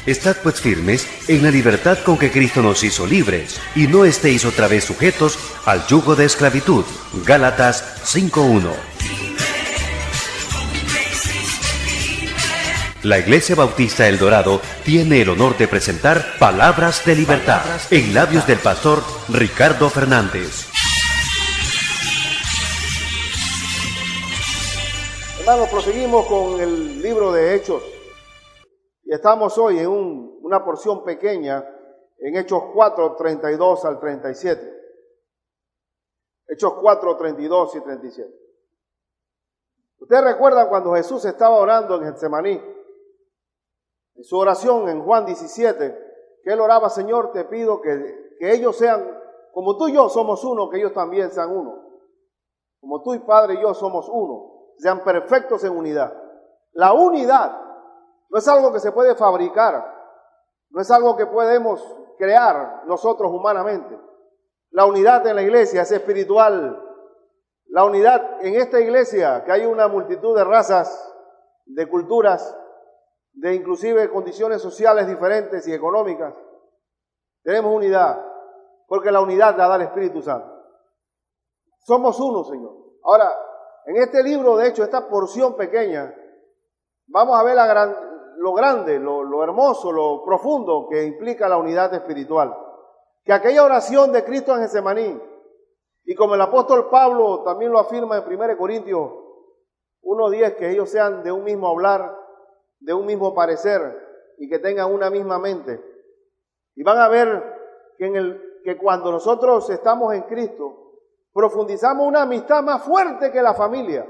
Estad pues firmes en la libertad con que Cristo nos hizo libres, y no estéis otra vez sujetos al yugo de esclavitud. Gálatas 5:1. La Iglesia Bautista El Dorado tiene el honor de presentar Palabras de Libertad en labios del pastor Ricardo Fernández. Hermanos, proseguimos con el libro de Hechos y estamos hoy en una porción pequeña en Hechos 4, 32 al 37. Hechos 4, 32 y 37. Ustedes recuerdan cuando Jesús estaba orando en Getsemaní, en su oración en Juan 17, que él oraba: Señor, te pido que ellos sean, como tú y yo somos uno, que ellos también sean uno. Como tú y Padre y yo somos uno, sean perfectos en unidad. La unidad no es algo que se puede fabricar, no es algo que podemos crear nosotros humanamente. La unidad en la iglesia es espiritual. La unidad en esta iglesia, que hay una multitud de razas, de culturas, de inclusive condiciones sociales diferentes y económicas, tenemos unidad, porque la unidad la da el Espíritu Santo. Somos uno, Señor. Ahora, en este libro, de hecho, esta porción pequeña, vamos a ver lo grande, lo hermoso, lo profundo que implica la unidad espiritual. Que aquella oración de Cristo en Getsemaní, y como el apóstol Pablo también lo afirma en 1 Corintios 1:10, que ellos sean de un mismo hablar, de un mismo parecer, y que tengan una misma mente. Y van a ver que cuando nosotros estamos en Cristo, profundizamos una amistad más fuerte que la familia,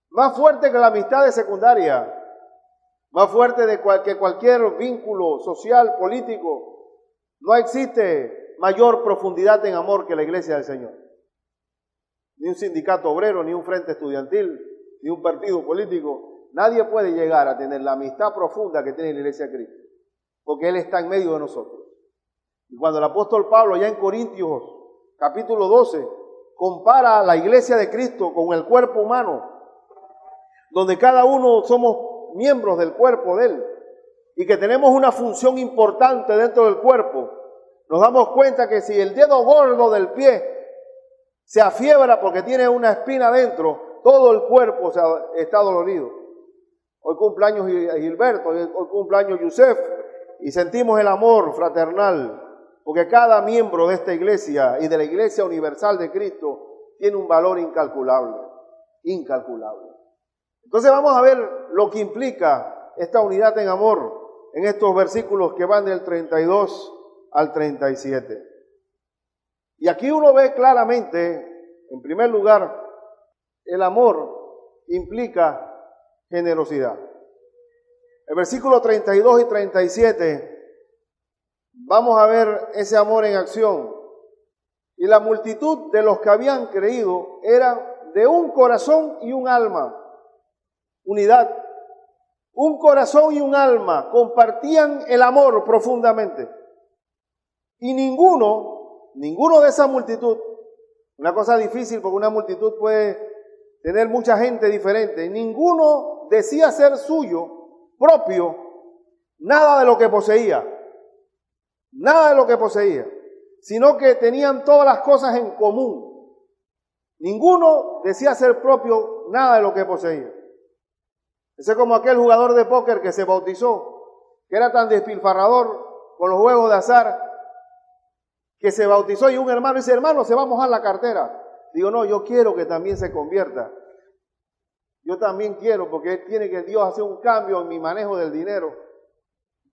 más fuerte que la amistad de secundaria, más fuerte que cualquier vínculo social, político. No existe mayor profundidad en amor que la iglesia del Señor. Ni un sindicato obrero, ni un frente estudiantil, ni un partido político. Nadie puede llegar a tener la amistad profunda que tiene la iglesia de Cristo, porque Él está en medio de nosotros. Y cuando el apóstol Pablo, ya en Corintios, capítulo 12, compara la iglesia de Cristo con el cuerpo humano, donde cada uno somos miembros del cuerpo de Él, y que tenemos una función importante dentro del cuerpo, nos damos cuenta que si el dedo gordo del pie se afiebra porque tiene una espina dentro, todo el cuerpo está dolorido. Hoy cumpleaños Gilberto, hoy cumpleaños Yusef, y sentimos el amor fraternal, porque cada miembro de esta iglesia y de la Iglesia Universal de Cristo tiene un valor incalculable, incalculable. Entonces vamos a ver lo que implica esta unidad en amor en estos versículos que van del 32 al 37. Y aquí uno ve claramente, en primer lugar, el amor implica generosidad. El versículo 32 y 37, vamos a ver ese amor en acción. Y la multitud de los que habían creído era de un corazón y un alma. Unidad. Un corazón y un alma compartían el amor profundamente. Y ninguno de esa multitud, una cosa difícil porque una multitud puede tener mucha gente diferente, ninguno decía ser suyo, propio, nada de lo que poseía, sino que tenían todas las cosas en común. Ninguno decía ser propio nada de lo que poseía. Ese es como aquel jugador de póker que se bautizó, que era tan despilfarrador con los juegos de azar, que se bautizó y un hermano dice: hermano, se va a mojar la cartera. Digo, no, yo quiero que también se convierta. Yo también quiero, porque tiene que Dios hacer un cambio en mi manejo del dinero.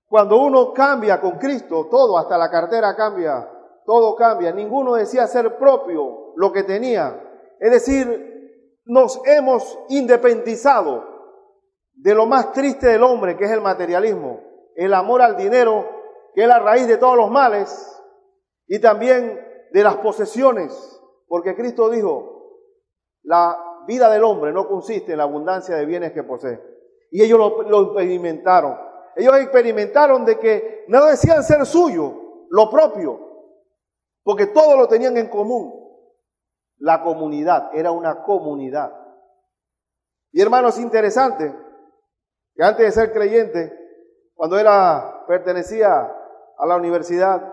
Cuando uno cambia con Cristo, todo, hasta la cartera cambia, todo cambia. Ninguno decía ser propio lo que tenía. Es decir, nos hemos independizado de lo más triste del hombre, que es el materialismo, el amor al dinero, que es la raíz de todos los males, y también de las posesiones, porque Cristo dijo: la vida del hombre no consiste en la abundancia de bienes que posee. Y ellos lo experimentaron. Ellos experimentaron de que no decían ser suyo, lo propio, porque todo lo tenían en común. La comunidad, era una comunidad. Y hermanos, es interesante que antes de ser creyente, Cuando pertenecía a la universidad,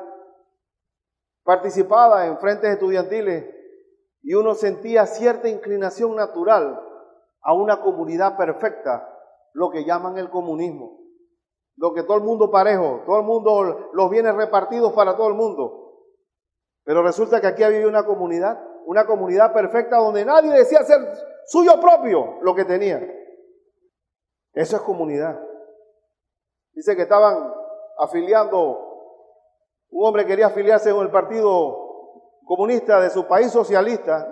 participaba en frentes estudiantiles y uno sentía cierta inclinación natural a una comunidad perfecta, lo que llaman el comunismo. Lo que todo el mundo parejo, todo el mundo, los bienes repartidos para todo el mundo. Pero resulta que aquí había una comunidad perfecta donde nadie decía ser suyo propio lo que tenía. Eso es comunidad. Dice que estaban afiliando, un hombre quería afiliarse con el Partido Comunista de su país socialista,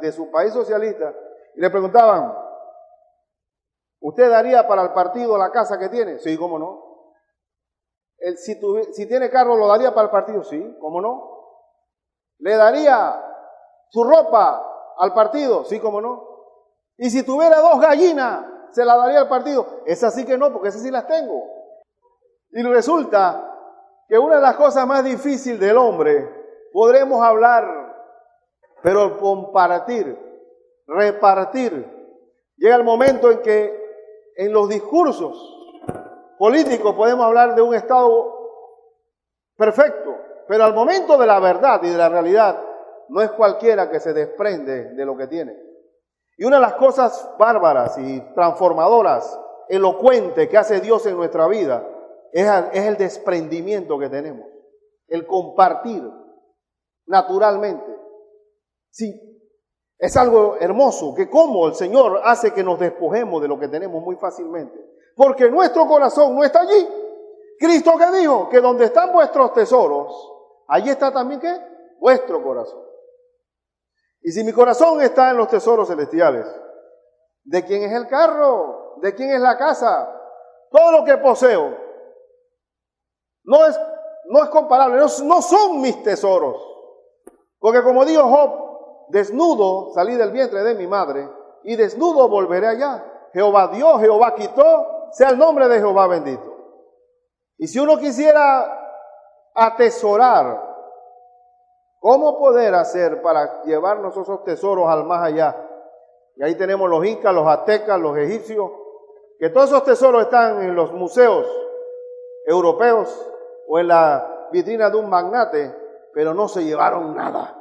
y le preguntaban, ¿usted daría para el partido la casa que tiene? Sí, ¿cómo no? Si tiene carro, ¿lo daría para el partido? Sí, ¿cómo no? ¿Le daría su ropa al partido? Sí, ¿cómo no? Y si tuviera 2 gallinas, ¿se la daría al partido? Esas sí que no, porque esas sí las tengo. Y resulta que una de las cosas más difíciles del hombre, podremos hablar, pero compartir, repartir. Llega el momento en que en los discursos políticos podemos hablar de un Estado perfecto, pero al momento de la verdad y de la realidad, no es cualquiera que se desprende de lo que tiene. Y una de las cosas bárbaras y transformadoras, elocuentes que hace Dios en nuestra vida, es el desprendimiento que tenemos, el compartir naturalmente. Sí, es algo hermoso, que como el Señor hace que nos despojemos de lo que tenemos muy fácilmente, porque nuestro corazón no está allí. Cristo que dijo que donde están vuestros tesoros, allí está también ¿qué? Vuestro corazón. Y si mi corazón está en los tesoros celestiales, ¿de quién es el carro? ¿De quién es la casa? Todo lo que poseo no es comparable, no son mis tesoros. Porque como dijo Job, desnudo salí del vientre de mi madre y desnudo volveré allá. Jehová dio, Jehová quitó, sea el nombre de Jehová bendito. Y si uno quisiera atesorar, ¿cómo poder hacer para llevarnos esos tesoros al más allá? Y ahí tenemos los incas, los aztecas, los egipcios, que todos esos tesoros están en los museos europeos o en la vitrina de un magnate, pero no se llevaron nada.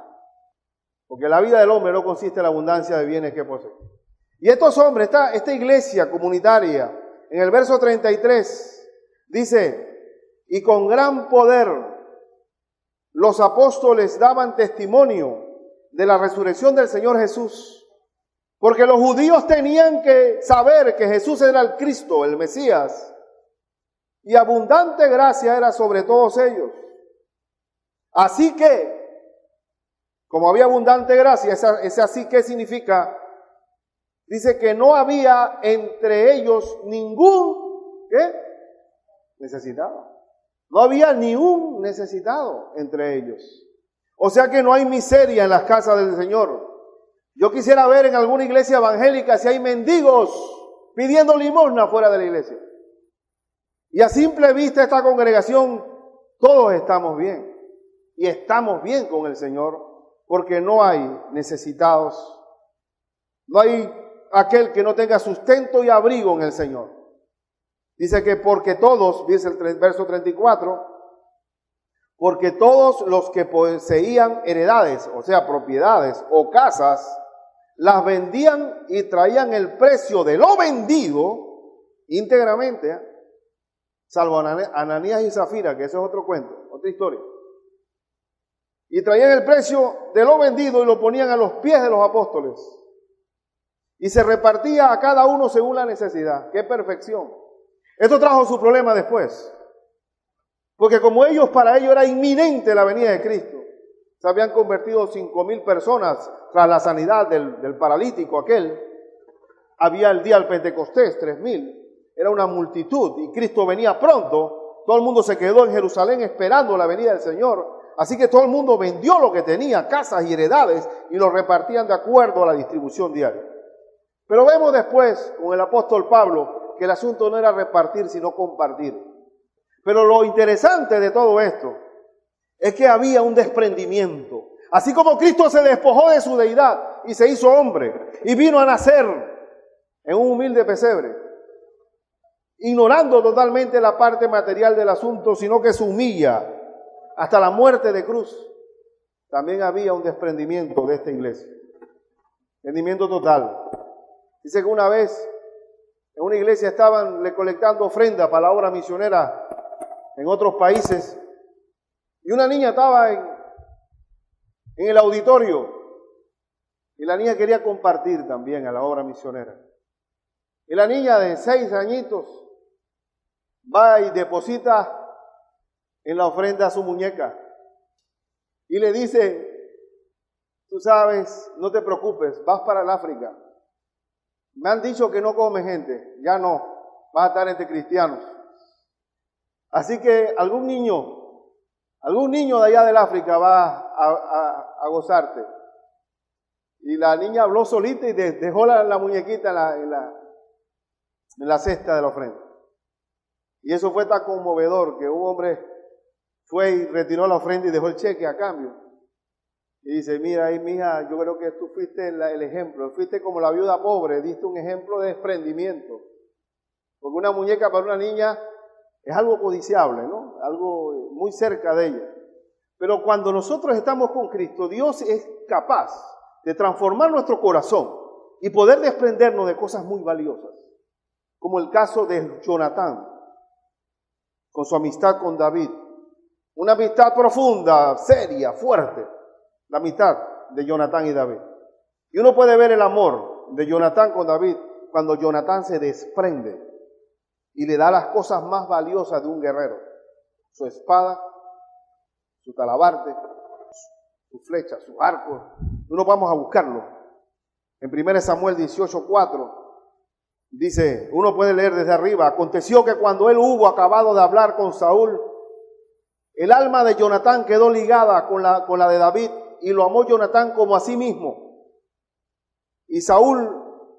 Porque la vida del hombre no consiste en la abundancia de bienes que posee. Y estos hombres, esta iglesia comunitaria, en el verso 33, dice, y con gran poder los apóstoles daban testimonio de la resurrección del Señor Jesús, porque los judíos tenían que saber que Jesús era el Cristo, el Mesías, y abundante gracia era sobre todos ellos. Así que, como había abundante gracia, ese así que significa, dice que no había entre ellos ningún, ¿qué? Necesitado. No había ni un necesitado entre ellos. O sea que no hay miseria en las casas del Señor. Yo quisiera ver en alguna iglesia evangélica si hay mendigos pidiendo limosna fuera de la iglesia. Y a simple vista esta congregación, todos estamos bien. Y estamos bien con el Señor, porque no hay necesitados. No hay aquel que no tenga sustento y abrigo en el Señor. Dice que porque todos, dice el verso 34, porque todos los que poseían heredades, o sea, propiedades o casas, las vendían y traían el precio de lo vendido íntegramente, salvo Ananías y Zafira, que ese es otro cuento, otra historia. Y traían el precio de lo vendido y lo ponían a los pies de los apóstoles. Y se repartía a cada uno según la necesidad. ¡Qué perfección! Esto trajo su problema después. Porque como para ellos era inminente la venida de Cristo. Se habían convertido 5,000 personas tras la sanidad del paralítico aquel. Había el día del Pentecostés, 3,000. Era una multitud y Cristo venía pronto. Todo el mundo se quedó en Jerusalén esperando la venida del Señor. Así que todo el mundo vendió lo que tenía, casas y heredades, y lo repartían de acuerdo a la distribución diaria. Pero vemos después, con el apóstol Pablo, que el asunto no era repartir, sino compartir. Pero lo interesante de todo esto es que había un desprendimiento. Así como Cristo se despojó de su deidad y se hizo hombre, y vino a nacer en un humilde pesebre, ignorando totalmente la parte material del asunto, sino que se humilla hasta la muerte de cruz. También había un desprendimiento de esta iglesia, desprendimiento total. Dice que una vez en una iglesia estaban recolectando ofrenda para la obra misionera en otros países, y una niña estaba en el auditorio, y la niña quería compartir también a la obra misionera. Y la niña de 6 añitos va y deposita en la ofrenda a su muñeca y le dice: tú sabes, no te preocupes, vas para el África. Me han dicho que no come gente, ya no, vas a estar entre cristianos. Así que algún niño de allá del África va a gozarte. Y la niña habló solita y dejó la muñequita en la cesta de la ofrenda. Y eso fue tan conmovedor que un hombre fue y retiró la ofrenda y dejó el cheque a cambio. Y dice: mira, ahí mija, yo creo que tú fuiste el ejemplo, fuiste como la viuda pobre, diste un ejemplo de desprendimiento. Porque una muñeca para una niña es algo codiciable, ¿no? Algo muy cerca de ella. Pero cuando nosotros estamos con Cristo, Dios es capaz de transformar nuestro corazón y poder desprendernos de cosas muy valiosas. Como el caso de Jonatán, con su amistad con David. Una amistad profunda, seria, fuerte. La amistad de Jonatán y David. Y uno puede ver el amor de Jonatán con David cuando Jonatán se desprende y le da las cosas más valiosas de un guerrero: su espada, su talabarte, su flecha, su arco. Uno vamos a buscarlo. En 1 Samuel 18:4 dice, uno puede leer desde arriba: aconteció que cuando él hubo acabado de hablar con Saúl, el alma de Jonatán quedó ligada con la de David, y lo amó Jonatán como a sí mismo. Y Saúl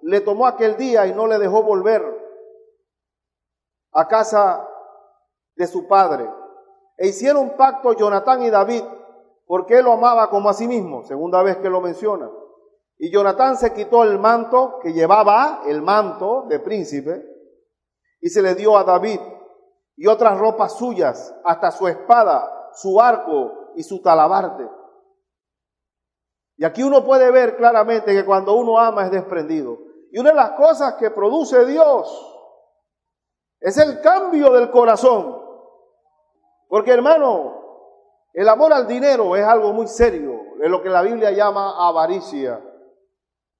le tomó aquel día y no le dejó volver a casa de su padre. E hicieron pacto Jonatán y David, porque él lo amaba como a sí mismo. Segunda vez que lo menciona. Y Jonatán se quitó el manto que llevaba, el manto de príncipe, y se le dio a David, y otras ropas suyas, hasta su espada, su arco y su talabarte. Y aquí uno puede ver claramente que cuando uno ama es desprendido. Y una de las cosas que produce Dios es el cambio del corazón. Porque, hermano, el amor al dinero es algo muy serio, es lo que la Biblia llama avaricia,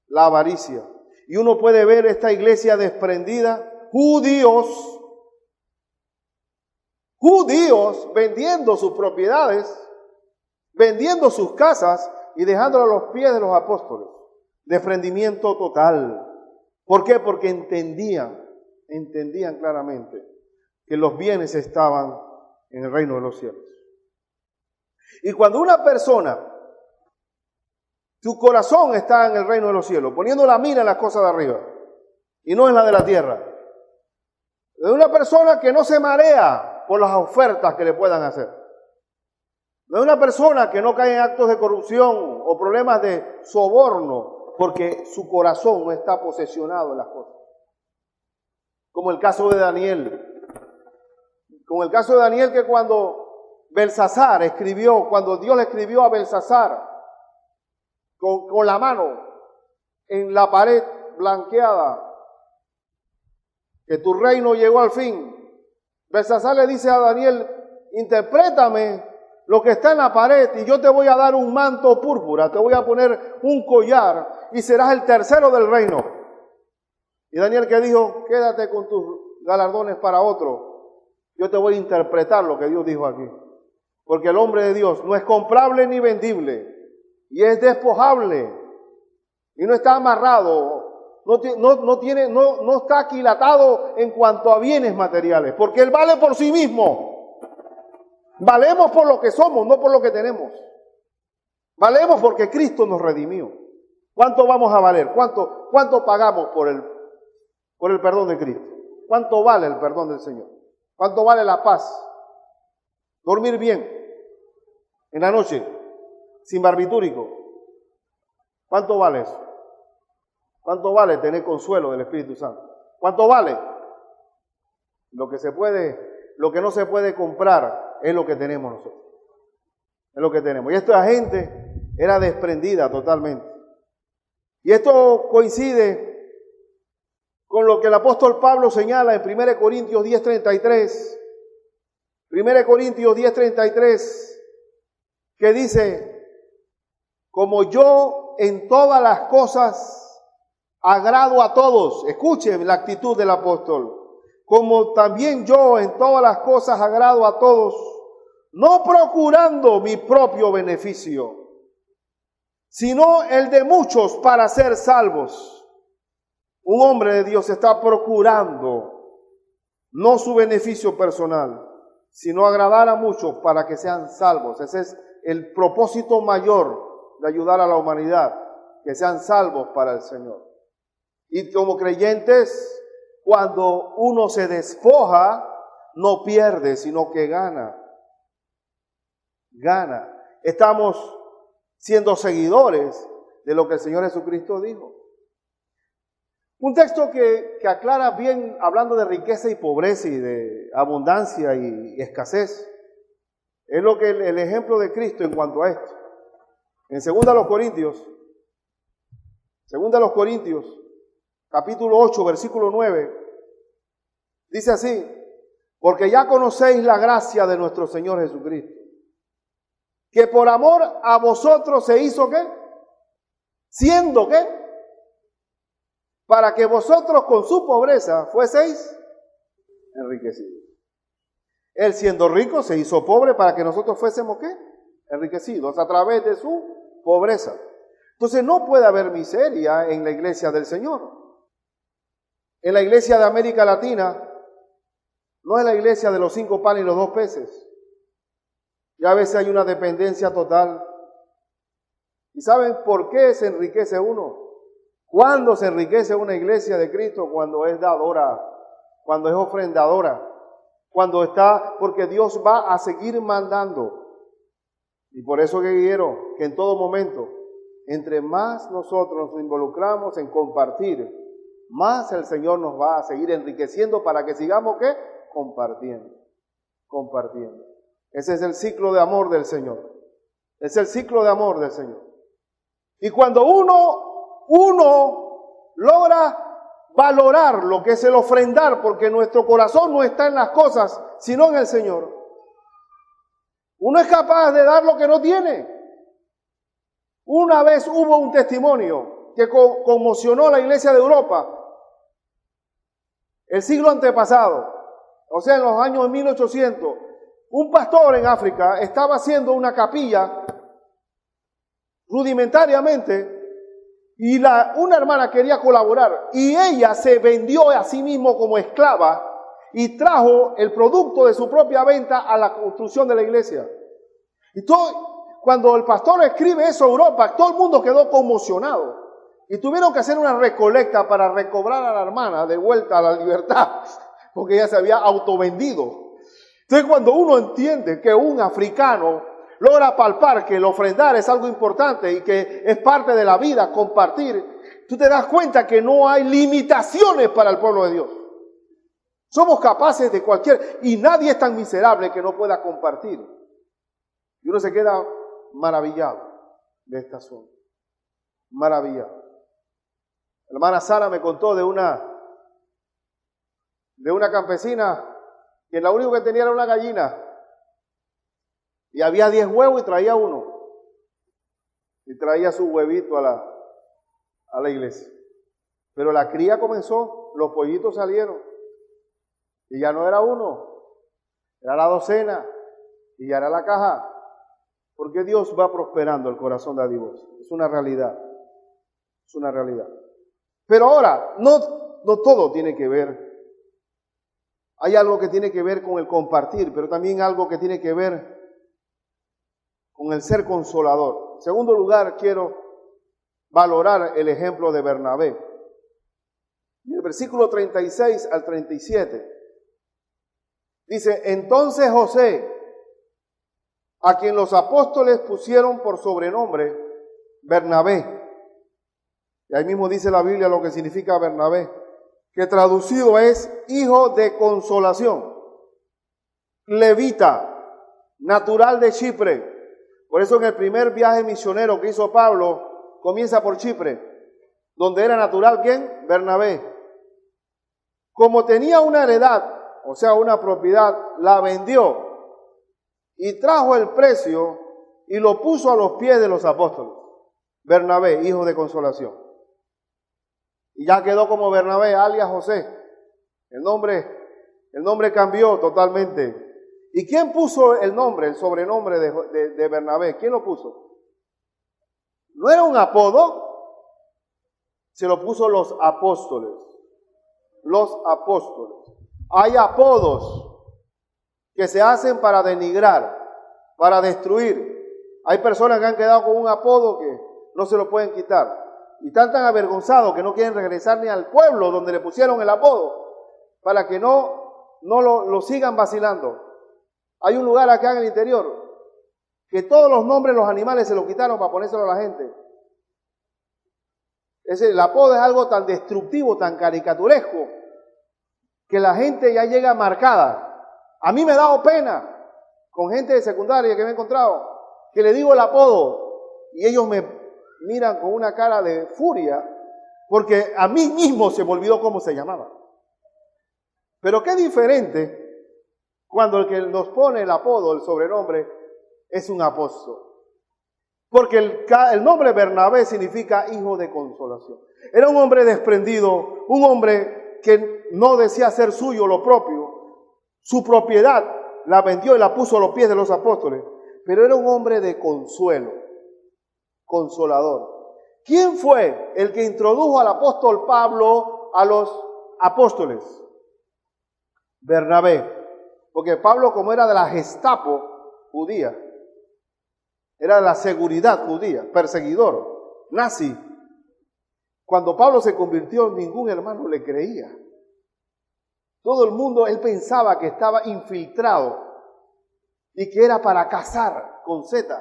la avaricia. Y uno puede ver esta iglesia desprendida, judíos vendiendo sus propiedades, vendiendo sus casas y dejándolo a los pies de los apóstoles. Desprendimiento total. ¿Por qué? Porque entendían claramente que los bienes estaban en el reino de los cielos. Y cuando una persona, su corazón está en el reino de los cielos, poniendo la mira en las cosas de arriba y no en la de la tierra, de una persona que no se marea por las ofertas que le puedan hacer, de una persona que no cae en actos de corrupción o problemas de soborno, porque su corazón no está posesionado en las cosas. Como el caso de Daniel. Como el caso de Daniel, que cuando Dios le escribió a Belsasar con la mano en la pared blanqueada, que tu reino llegó al fin, Belsasar le dice a Daniel: interprétame lo que está en la pared y yo te voy a dar un manto púrpura, te voy a poner un collar y serás el tercero del reino. Y Daniel, que dijo: quédate con tus galardones para otro, yo te voy a interpretar lo que Dios dijo aquí. Porque el hombre de Dios no es comprable ni vendible, y es despojable, y no está amarrado, no está aquilatado en cuanto a bienes materiales, porque él vale por sí mismo. Valemos por lo que somos, no por lo que tenemos. Valemos porque Cristo nos redimió. ¿Cuánto vamos a valer? ¿Cuánto pagamos por el perdón de Cristo? ¿Cuánto vale el perdón del Señor? ¿Cuánto vale la paz? Dormir bien en la noche, sin barbitúrico. ¿Cuánto vale eso? ¿Cuánto vale tener consuelo del Espíritu Santo? ¿Cuánto vale? Lo que no se puede comprar es lo que tenemos nosotros. Es lo que tenemos. Y esta gente era desprendida totalmente. Y esto coincide con lo que el apóstol Pablo señala en 1 Corintios 10:33. 1 Corintios 10:33, que dice: como yo en todas las cosas agrado a todos. Escuchen la actitud del apóstol. Como también yo en todas las cosas agrado a todos, no procurando mi propio beneficio, sino el de muchos para ser salvos. Un hombre de Dios está procurando no su beneficio personal, sino agradar a muchos para que sean salvos. Ese es el propósito mayor de ayudar a la humanidad, que sean salvos para el Señor. Y como creyentes, cuando uno se despoja, no pierde, sino que gana. Gana. Estamos siendo seguidores de lo que el Señor Jesucristo dijo. Un texto que aclara bien, hablando de riqueza y pobreza y de abundancia y escasez. Es lo que el ejemplo de Cristo en cuanto a esto. En 2 Corintios, capítulo 8, versículo 9, dice así: porque ya conocéis la gracia de nuestro Señor Jesucristo, que por amor a vosotros se hizo ¿qué? Siendo ¿qué? Para que vosotros con su pobreza fueseis enriquecidos. Él siendo rico se hizo pobre para que nosotros fuésemos ¿qué? Enriquecidos a través de su pobreza. Entonces no puede haber miseria en la iglesia del Señor. En la iglesia de América Latina no es la iglesia de los 5 panes y los 2 peces. Ya a veces hay una dependencia total. ¿Y saben por qué se enriquece uno? ¿Cuándo se enriquece una iglesia de Cristo? Cuando es dadora, cuando es ofrendadora, porque Dios va a seguir mandando. Y por eso que quiero que en todo momento, entre más nosotros nos involucramos en compartir, más el Señor nos va a seguir enriqueciendo para que sigamos ¿qué? Compartiendo. Ese es el ciclo de amor del Señor. Es el ciclo de amor del Señor. Y cuando uno logra valorar lo que es el ofrendar, porque nuestro corazón no está en las cosas, sino en el Señor. Uno es capaz de dar lo que no tiene. Una vez hubo un testimonio que conmocionó a la iglesia de Europa, el siglo antepasado, o sea, en los años 1800, un pastor en África estaba haciendo una capilla rudimentariamente y una hermana quería colaborar y ella se vendió a sí misma como esclava y trajo el producto de su propia venta a la construcción de la iglesia. Y cuando el pastor escribe eso a Europa, todo el mundo quedó conmocionado y tuvieron que hacer una recolecta para recobrar a la hermana de vuelta a la libertad, porque ella se había autovendido. Entonces, cuando uno entiende que un africano logra palpar que el ofrendar es algo importante y que es parte de la vida, compartir, tú te das cuenta que no hay limitaciones para el pueblo de Dios. Somos capaces de y nadie es tan miserable que no pueda compartir. Y uno se queda maravillado de este asunto. Maravillado. La hermana Sara me contó de una campesina que lo único que tenía era una gallina. Y había 10 huevos y traía uno. Y traía su huevito a la iglesia. Pero la cría comenzó, los pollitos salieron. Y ya no era uno, era la docena. Y ya era la caja. Porque Dios va prosperando el corazón de Dios. Es una realidad. Es una realidad. Pero ahora, no todo tiene que ver. Hay algo que tiene que ver con el compartir, pero también algo que tiene que ver con el ser consolador. En segundo lugar, quiero valorar el ejemplo de Bernabé. En el versículo 36 al 37, dice: entonces José, a quien los apóstoles pusieron por sobrenombre Bernabé, y ahí mismo dice la Biblia lo que significa Bernabé, que traducido es hijo de consolación, levita, natural de Chipre. Por eso en el primer viaje misionero que hizo Pablo, comienza por Chipre, donde era natural, ¿quién? Bernabé. Como tenía una heredad, o sea, una propiedad, la vendió y trajo el precio y lo puso a los pies de los apóstoles. Bernabé, hijo de consolación. Y ya quedó como Bernabé, alias José. El nombre cambió totalmente. ¿Y quién puso el nombre, el sobrenombre de Bernabé? ¿Quién lo puso? ¿No era un apodo? Se lo puso los apóstoles. Los apóstoles. Hay apodos que se hacen para denigrar, para destruir. Hay personas que han quedado con un apodo que no se lo pueden quitar. Y están tan avergonzados que no quieren regresar ni al pueblo donde le pusieron el apodo, para que no lo sigan vacilando. Hay un lugar acá en el interior que todos los nombres de los animales se los quitaron para ponérselo a la gente. El apodo es algo tan destructivo, tan caricaturesco, que la gente ya llega marcada. A mí me ha dado pena con gente de secundaria que me he encontrado, que le digo el apodo y ellos me miran con una cara de furia, porque a mí mismo se me olvidó cómo se llamaba. Pero qué diferente cuando el que nos pone el apodo, el sobrenombre, es un apóstol. Porque el nombre Bernabé significa hijo de consolación. Era un hombre desprendido, un hombre que no decía ser suyo lo propio. Su propiedad la vendió y la puso a los pies de los apóstoles. Pero era un hombre de consuelo, consolador. ¿Quién fue el que introdujo al apóstol Pablo a los apóstoles? Bernabé. Porque Pablo, como era de la Gestapo judía, era de la seguridad judía, perseguidor, nazi. Cuando Pablo se convirtió, ningún hermano le creía. Todo el mundo, él pensaba que estaba infiltrado y que era para cazar con Z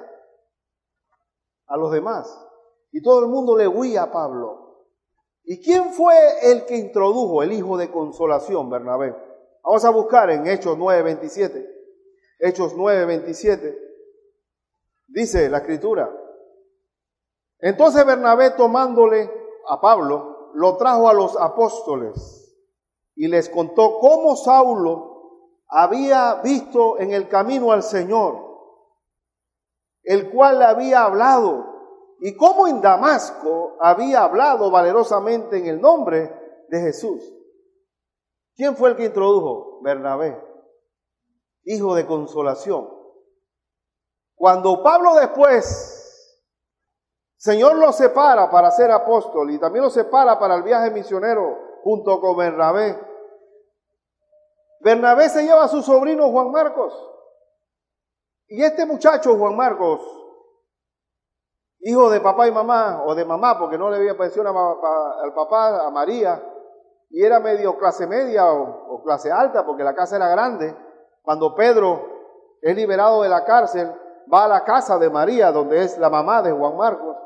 a los demás. Y todo el mundo le huía a Pablo. ¿Y quién fue el que introdujo el hijo de consolación, Bernabé? Vamos a buscar en Hechos 9:27. Hechos 9:27. Dice la Escritura. Entonces Bernabé, tomándole a Pablo, lo trajo a los apóstoles y les contó cómo Saulo había visto en el camino al Señor, el cual le había hablado, y cómo en Damasco había hablado valerosamente en el nombre de Jesús. ¿Quién fue el que introdujo? Bernabé, hijo de consolación. Cuando Pablo después, Señor lo separa para ser apóstol y también lo separa para el viaje misionero junto con Bernabé. Bernabé se lleva a su sobrino Juan Marcos. Y este muchacho Juan Marcos, hijo de papá y mamá, o de mamá, porque no le había pensión al papá, a María, y era medio clase media o clase alta, porque la casa era grande. Cuando Pedro es liberado de la cárcel, va a la casa de María, donde es la mamá de Juan Marcos,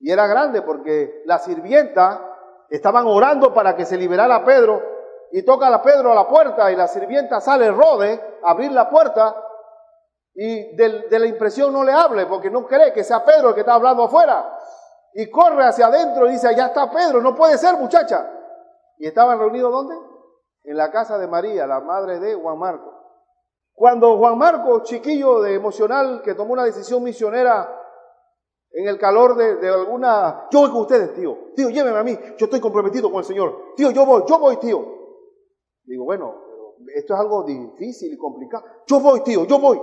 y era grande porque la sirvienta estaban orando para que se liberara a Pedro, y toca a Pedro a la puerta, y la sirvienta sale rode a abrir la puerta, y de la impresión no le hable, porque no cree que sea Pedro el que está hablando afuera, y corre hacia adentro y dice, allá está Pedro, no puede ser, muchacha. ¿Y estaban reunidos dónde? En la casa de María, la madre de Juan Marcos. Cuando Juan Marcos, chiquillo de emocional, que tomó una decisión misionera en el calor de alguna... Yo voy con ustedes, tío. Tío, lléveme a mí. Yo estoy comprometido con el Señor. Tío, yo voy, tío. Digo, bueno, pero esto es algo difícil y complicado. Yo voy, tío, yo voy.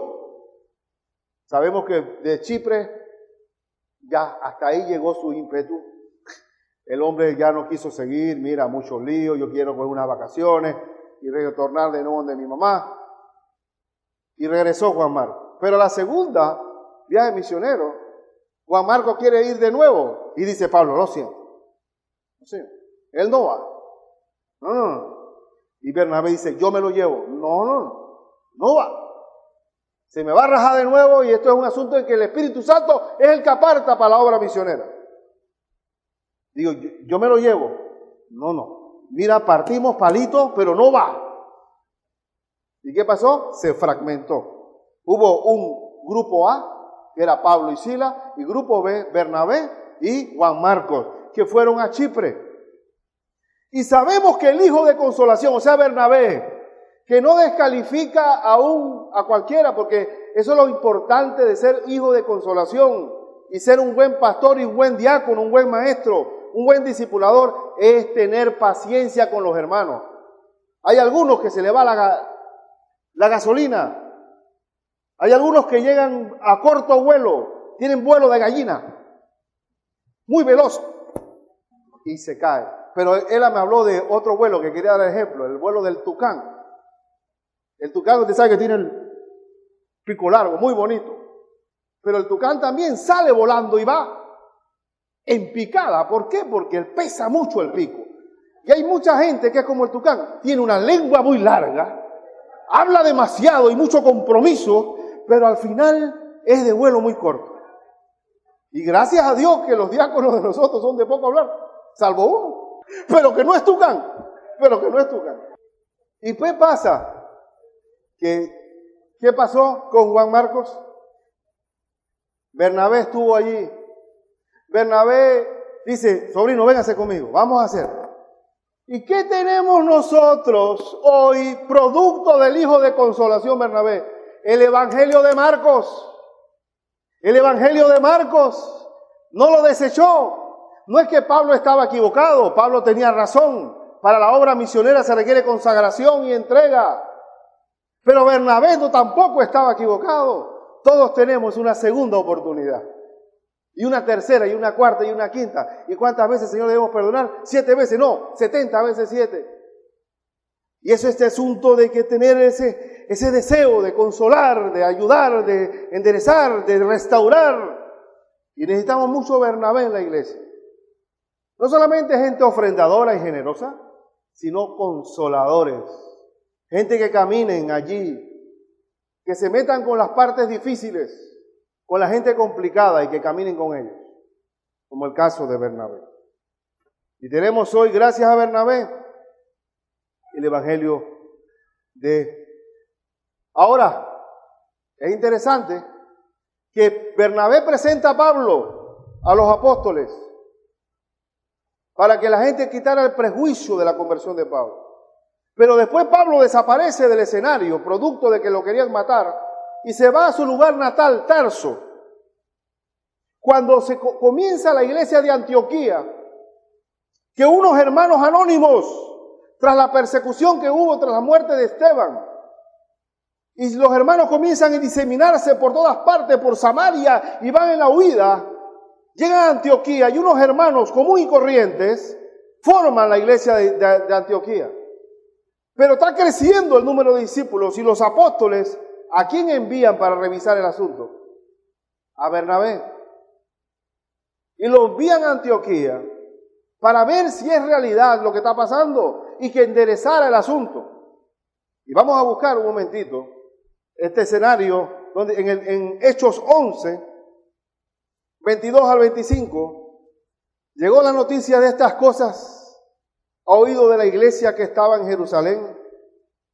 Sabemos que de Chipre, ya hasta ahí llegó su ímpetu. El hombre ya no quiso seguir, mira, muchos líos, yo quiero coger unas vacaciones y retornar de nuevo donde mi mamá. Y regresó Juan Marcos. Pero la segunda, viaje misionero, Juan Marcos quiere ir de nuevo. Y dice Pablo, lo siento. No sé, él no va. No. Y Bernabé dice, yo me lo llevo. No va. Se me va a rajar de nuevo y esto es un asunto en que el Espíritu Santo es el que aparta para la obra misionera. Digo, yo me lo llevo. No Mira, partimos palitos, pero no va. ¿Y qué pasó? Se fragmentó. Hubo un grupo A, que era Pablo y Silas, y grupo B, Bernabé y Juan Marcos, que fueron a Chipre. Y sabemos que el hijo de consolación, o sea, Bernabé, que no descalifica a cualquiera, porque eso es lo importante de ser hijo de consolación y ser un buen pastor y un buen diácono, un buen maestro, un buen discipulador, es tener paciencia con los hermanos. Hay algunos que se le va la gasolina. Hay algunos que llegan a corto vuelo, tienen vuelo de gallina, muy veloz, y se cae. Pero él me habló de otro vuelo que quería dar ejemplo, el vuelo del tucán. El tucán, usted sabe que tiene el pico largo, muy bonito. Pero el tucán también sale volando y va en picada. ¿Por qué? Porque pesa mucho el pico. Y hay mucha gente que es como el tucán, tiene una lengua muy larga, habla demasiado y mucho compromiso, pero al final es de vuelo muy corto. Y gracias a Dios que los diáconos de nosotros son de poco hablar, salvo uno, pero que no es tucán, ¿Y qué pasa? ¿Qué pasó con Juan Marcos? Bernabé estuvo allí. Bernabé dice, sobrino, véngase conmigo, vamos a hacer. ¿Y qué tenemos nosotros hoy, producto del hijo de consolación Bernabé? El Evangelio de Marcos. El Evangelio de Marcos no lo desechó. No es que Pablo estaba equivocado, Pablo tenía razón. Para la obra misionera se requiere consagración y entrega. Pero Bernabé tampoco estaba equivocado. Todos tenemos una segunda oportunidad. Y una tercera, y una cuarta, y una quinta. ¿Y cuántas veces, Señor, debemos perdonar? 7 veces, no, 70 veces 7. Y es este asunto de que tener ese deseo de consolar, de ayudar, de enderezar, de restaurar. Y necesitamos mucho Bernabé en la iglesia. No solamente gente ofrendadora y generosa, sino consoladores. Gente que caminen allí, que se metan con las partes difíciles, con la gente complicada y que caminen con ellos, como el caso de Bernabé. Y tenemos hoy, gracias a Bernabé, el Evangelio de... Ahora, es interesante que Bernabé presenta a Pablo a los apóstoles para que la gente quitara el prejuicio de la conversión de Pablo. Pero después Pablo desaparece del escenario, producto de que lo querían matar, y se va a su lugar natal, Tarso. Cuando se comienza la iglesia de Antioquía, que unos hermanos anónimos, tras la persecución que hubo, tras la muerte de Esteban, y los hermanos comienzan a diseminarse por todas partes, por Samaria, y van en la huida, llegan a Antioquía, y unos hermanos comunes y corrientes forman la iglesia de Antioquía. Pero está creciendo el número de discípulos, y los apóstoles, ¿a quién envían para revisar el asunto? A Bernabé. Y lo envían a Antioquía para ver si es realidad lo que está pasando y que enderezara el asunto. Y vamos a buscar un momentito este escenario donde en Hechos 11, 22 al 25, llegó la noticia de estas cosas a oído de la iglesia que estaba en Jerusalén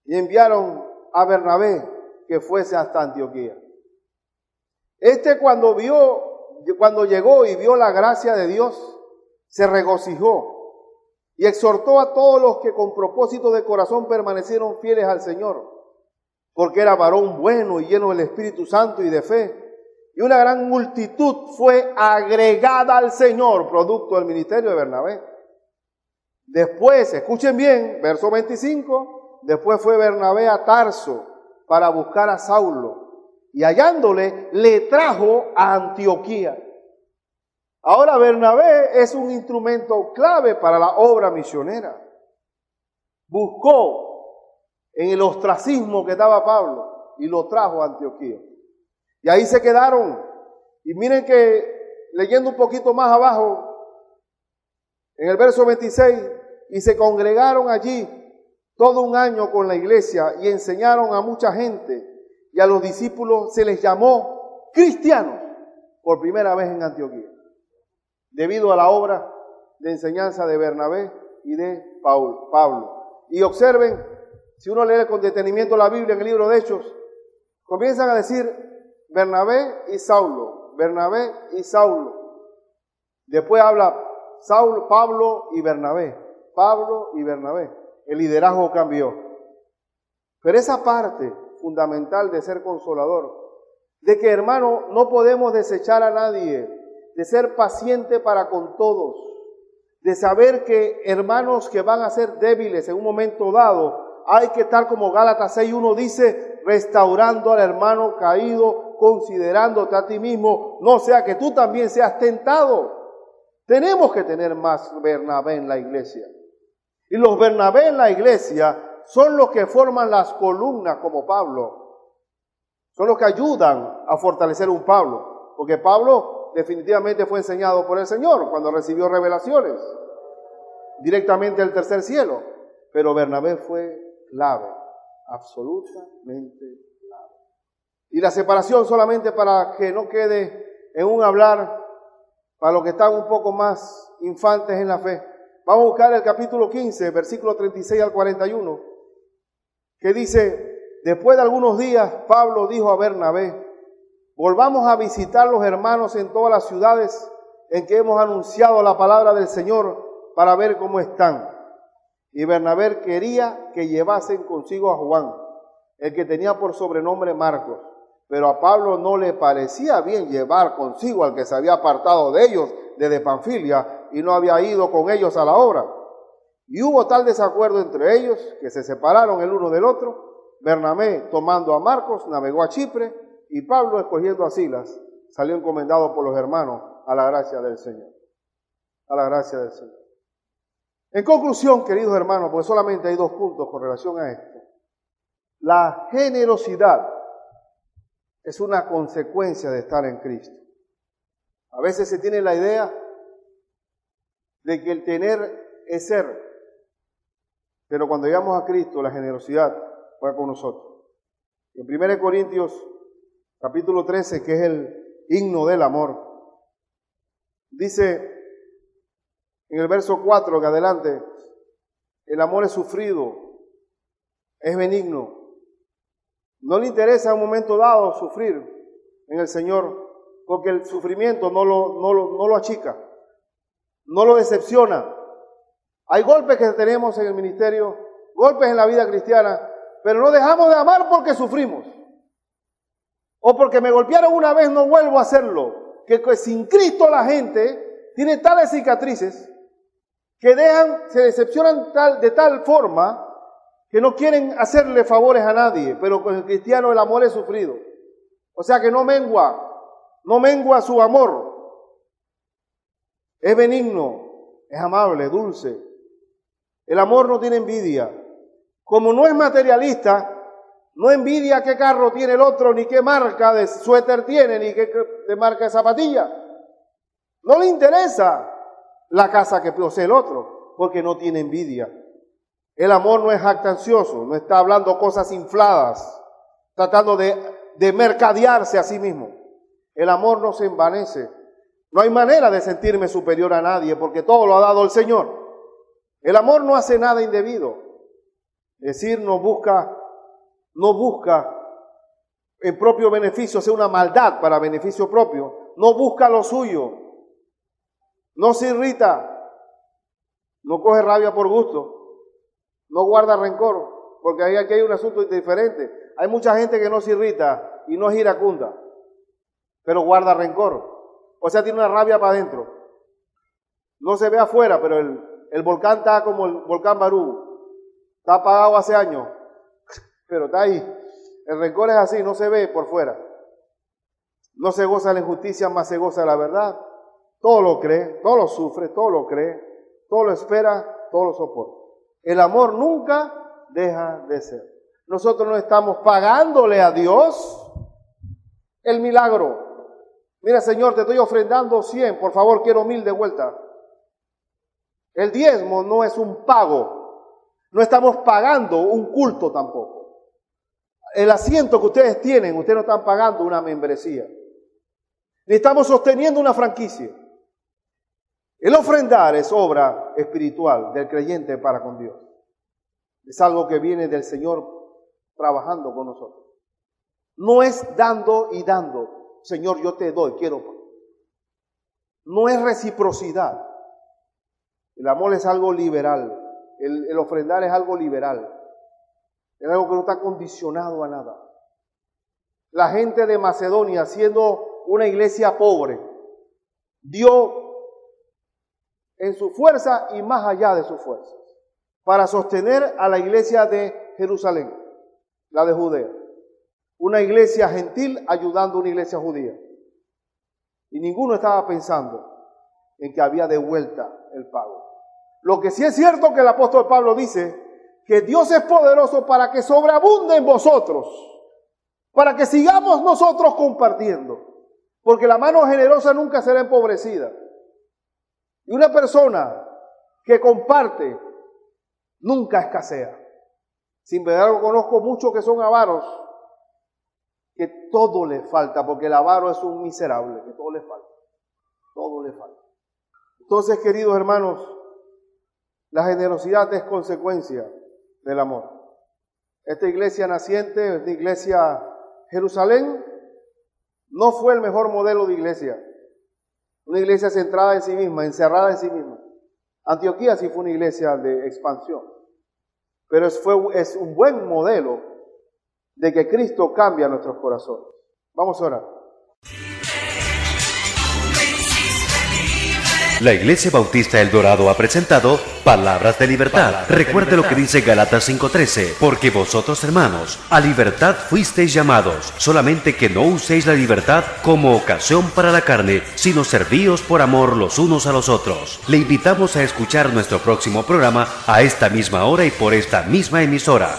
y enviaron a Bernabé que fuese hasta Antioquía. Cuando llegó y vio la gracia de Dios, se regocijó y exhortó a todos los que con propósito de corazón permanecieron fieles al Señor, porque era varón bueno y lleno del Espíritu Santo y de fe. Y una gran multitud fue agregada al Señor, producto del ministerio de Bernabé. Después, escuchen bien, verso 25, después fue Bernabé a Tarso para buscar a Saulo, y hallándole, le trajo a Antioquía. Ahora Bernabé es un instrumento clave para la obra misionera. Buscó en el ostracismo que daba Pablo y lo trajo a Antioquía. Y ahí se quedaron. Y miren que leyendo un poquito más abajo, en el verso 26, y se congregaron allí todo un año con la iglesia y enseñaron a mucha gente, y a los discípulos se les llamó cristianos por primera vez en Antioquía, debido a la obra de enseñanza de Bernabé y de Pablo. Y observen, si uno lee con detenimiento la Biblia en el libro de Hechos, comienzan a decir Bernabé y Saulo, Bernabé y Saulo. Después habla Saulo, Pablo y Bernabé, Pablo y Bernabé. El liderazgo cambió. Pero esa parte fundamental de ser consolador, de que, hermano, no podemos desechar a nadie, de ser paciente para con todos, de saber que hermanos que van a ser débiles en un momento dado, hay que estar como Gálatas 6:1 dice, restaurando al hermano caído, considerándote a ti mismo, no sea que tú también seas tentado. Tenemos que tener más Bernabé en la iglesia. Y los Bernabé en la iglesia son los que forman las columnas como Pablo. Son los que ayudan a fortalecer un Pablo. Porque Pablo definitivamente fue enseñado por el Señor cuando recibió revelaciones directamente del tercer cielo. Pero Bernabé fue clave, absolutamente clave. Y la separación solamente para que no quede en un hablar para los que están un poco más infantes en la fe. Vamos a buscar el capítulo 15, versículo 36 al 41, que dice, después de algunos días, Pablo dijo a Bernabé, volvamos a visitar los hermanos en todas las ciudades en que hemos anunciado la palabra del Señor para ver cómo están. Y Bernabé quería que llevasen consigo a Juan, el que tenía por sobrenombre Marcos. Pero a Pablo no le parecía bien llevar consigo al que se había apartado de ellos desde Panfilia y no había ido con ellos a la obra. Y hubo tal desacuerdo entre ellos que se separaron el uno del otro. Bernabé, tomando a Marcos, navegó a Chipre y Pablo, escogiendo a Silas, salió encomendado por los hermanos a la gracia del Señor. A la gracia del Señor. En conclusión, queridos hermanos, porque solamente hay 2 puntos con relación a esto. La generosidad es una consecuencia de estar en Cristo. A veces se tiene la idea de que el tener es ser, pero cuando llegamos a Cristo, la generosidad va con nosotros. En 1 Corintios, capítulo 13, que es el himno del amor, dice en el verso 4 que adelante, el amor es sufrido, es benigno. No le interesa en un momento dado sufrir en el Señor, porque el sufrimiento no lo achica, no lo decepciona. Hay golpes que tenemos en el ministerio, golpes en la vida cristiana, pero no dejamos de amar porque sufrimos. O porque me golpearon una vez, no vuelvo a hacerlo. Que sin Cristo la gente tiene tales cicatrices que se decepcionan de tal forma que no quieren hacerle favores a nadie, pero con el cristiano el amor es sufrido. O sea que no mengua su amor. Es benigno, es amable, dulce. El amor no tiene envidia. Como no es materialista, no envidia qué carro tiene el otro, ni qué marca de suéter tiene, ni qué marca de zapatilla. No le interesa la casa que posee el otro, porque no tiene envidia. El amor no es jactancioso, no está hablando cosas infladas, tratando de mercadearse a sí mismo. El amor no se envanece. No hay manera de sentirme superior a nadie, porque todo lo ha dado el Señor. El amor no hace nada indebido. Es decir, no busca en propio beneficio, sea una maldad para beneficio propio. No busca lo suyo. No se irrita. No coge rabia por gusto. No guarda rencor, porque aquí hay un asunto diferente. Hay mucha gente que no se irrita y no es iracunda, pero guarda rencor. O sea, tiene una rabia para adentro. No se ve afuera, pero el volcán está como el volcán Barú. Está apagado hace años, pero está ahí. El rencor es así, no se ve por fuera. No se goza de la injusticia, más se goza de la verdad. Todo lo cree, todo lo sufre, todo lo cree, todo lo espera, todo lo soporta. El amor nunca deja de ser. Nosotros no estamos pagándole a Dios el milagro. Mira, Señor, te estoy ofrendando 100, por favor, quiero 1000 de vuelta. El diezmo no es un pago. No estamos pagando un culto tampoco. El asiento que ustedes tienen, ustedes no están pagando una membresía. Ni estamos sosteniendo una franquicia. El ofrendar es obra espiritual del creyente para con Dios. Es algo que viene del Señor trabajando con nosotros. No es dando y dando. Señor, yo te doy, quiero. No es reciprocidad. El amor es algo liberal. El ofrendar es algo liberal. Es algo que no está condicionado a nada. La gente de Macedonia, siendo una iglesia pobre, dio en su fuerza y más allá de su fuerza para sostener a la iglesia de Jerusalén, la de Judea. Una iglesia gentil ayudando a una iglesia judía. Y ninguno estaba pensando en que había de vuelta el pago. Lo que sí es cierto que el apóstol Pablo dice que Dios es poderoso para que sobreabunde en vosotros, para que sigamos nosotros compartiendo, porque la mano generosa nunca será empobrecida. Y una persona que comparte nunca escasea. Sin embargo, conozco muchos que son avaros, que todo le falta, porque el avaro es un miserable, que todo le falta. Todo le falta. Entonces, queridos hermanos, la generosidad es consecuencia del amor. Esta iglesia naciente, esta iglesia Jerusalén, no fue el mejor modelo de iglesia. Una iglesia centrada en sí misma, encerrada en sí misma. Antioquía sí fue una iglesia de expansión. Pero es un buen modelo de que Cristo cambia nuestros corazones. Vamos a orar. La Iglesia Bautista El Dorado ha presentado Palabras de Libertad. Recuerde lo que dice Gálatas 5:13, porque vosotros, hermanos, a libertad fuisteis llamados, solamente que no uséis la libertad como ocasión para la carne, sino servíos por amor los unos a los otros. Le invitamos a escuchar nuestro próximo programa a esta misma hora y por esta misma emisora.